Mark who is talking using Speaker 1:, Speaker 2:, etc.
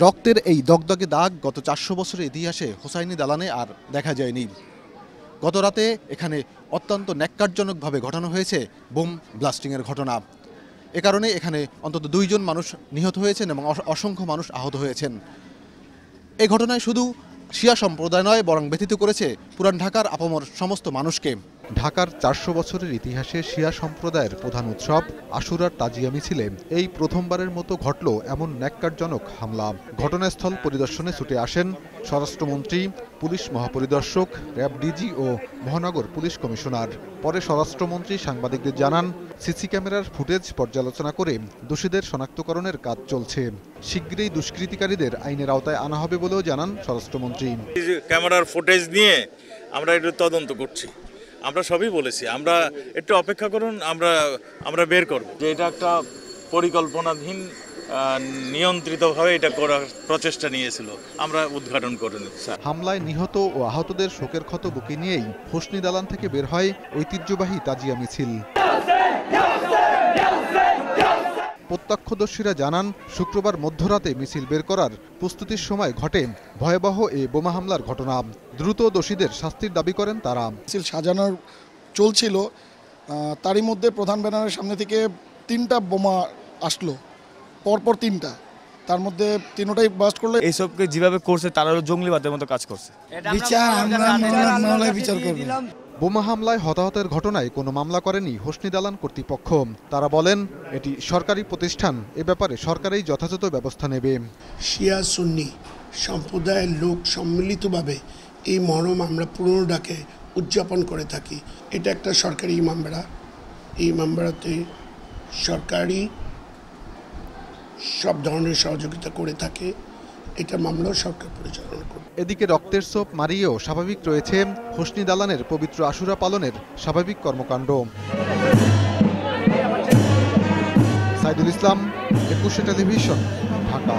Speaker 1: রক্তের এই দগদগে দাগ গত ৪০০ বছরের ইতিহাসে হোসাইনি দালানে আর দেখা যায়নি। গত রাতে এখানে অত্যন্ত ন্যাক্কারজনকভাবে ঘটানো হয়েছে বোম ব্লাস্টিংয়ের ঘটনা। এ কারণে এখানে অন্তত ২ জন মানুষ নিহত হয়েছেন এবং অসংখ্য মানুষ আহত হয়েছেন। এই ঘটনায় শুধু শিয়া সম্প্রদায় নয়, বরং ব্যথিত করেছে পুরান ঢাকার আপামর সমস্ত মানুষকে। ঢাকার ৪০০ বছরের ইতিহাসে শিয়া সম্প্রদায়ের প্রধান উৎসব আশুরার তাজিয়া মিছিলে এই প্রথমবারের মতো ঘটল এমন ন্যাক্কারজনক হামলা। ঘটনাস্থল পরিদর্শনে ছুটে আসেন স্বরাষ্ট্রমন্ত্রী, পুলিশ মহাপরিদর্শক, র্যাব ডিজি ও মহানগর পুলিশ কমিশনার। পরে স্বরাষ্ট্রমন্ত্রী সাংবাদিকদের জানান, সিসি ক্যামেরার ফুটেজ পর্যালোচনা করে দোষীদের শনাক্তকরণের কাজ চলছে। শিগগিরই দুষ্কৃতিকারীদের আইনের আওতায় আনা হবে বলেও জানান স্বরাষ্ট্রমন্ত্রী।
Speaker 2: ক্যামেরার ফুটেজ নিয়ে আমরা একটু তদন্ত করছি। আমরা সবই বলেছি, আমরা একটু অপেক্ষা করুন, আমরা বের করব যে এটা একটা পরিকল্পনাধীন নিয়ন্ত্রিতভাবে এটা করার প্রচেষ্টা নিয়েছিল। আমরা উদ্ঘাটন করে নিচ্ছি।
Speaker 1: হামলায় নিহত ও আহতদের শোকের ক্ষত বুকে নিয়েই হোসনি দালান থেকে বের হয় ঐতিহ্যবাহী তাজিয়া মিছিল। প্রত্যক্ষদর্শীরা জানান, শুক্রবার মধ্যরাতে মিছিল বের করার প্রস্তুতির সময় ঘটে ভয়াবহ এ বোমা হামলার ঘটনা। দ্রুত দোষীদের শাস্তির দাবি করেন তারা।
Speaker 3: মিছিল সাজানোর চলছিল, তারই মধ্যে প্রধান ব্যানারের সামনে থেকে ৩টা বোমা আসলো, পরপর ৩টা। তার মধ্যে ৩টাই বাস্ট করলো।
Speaker 4: এইসবকে যেভাবে করছে তারা জঙ্গলিবাদের মতো কাজ করছে।
Speaker 3: বিচার করবে।
Speaker 1: বোমা হামলায় হতাহতের ঘটনায় কোনো মামলা করেনি হোসনি দালান কর্তৃপক্ষ। তারা বলেন, এটি সরকারি প্রতিষ্ঠান, এ ব্যাপারে সরকারই যথাযথ ব্যবস্থা নেবে।
Speaker 5: শিয়া সুন্নি সম্প্রদায়ের লোক সম্মিলিতভাবে এই মহরম আমরা পুরনো ডাকে উদযাপন করে থাকি। এটা একটা সরকারি ইমামবাড়া। এই ইমামবাড়াতে সরকারি সব ধরনের সহযোগিতা করে থাকে। এটা মামলাও সরকার পরিচালনা করে।
Speaker 1: এদিকে রক্তের ছোপ মারিয়েও স্বাভাবিক রয়েছে হোসনি দালানের পবিত্র আশুরা পালনের স্বাভাবিক কর্মকাণ্ড। সাইদুল ইসলাম, ২১ টেলিভিশন, ঢাকা।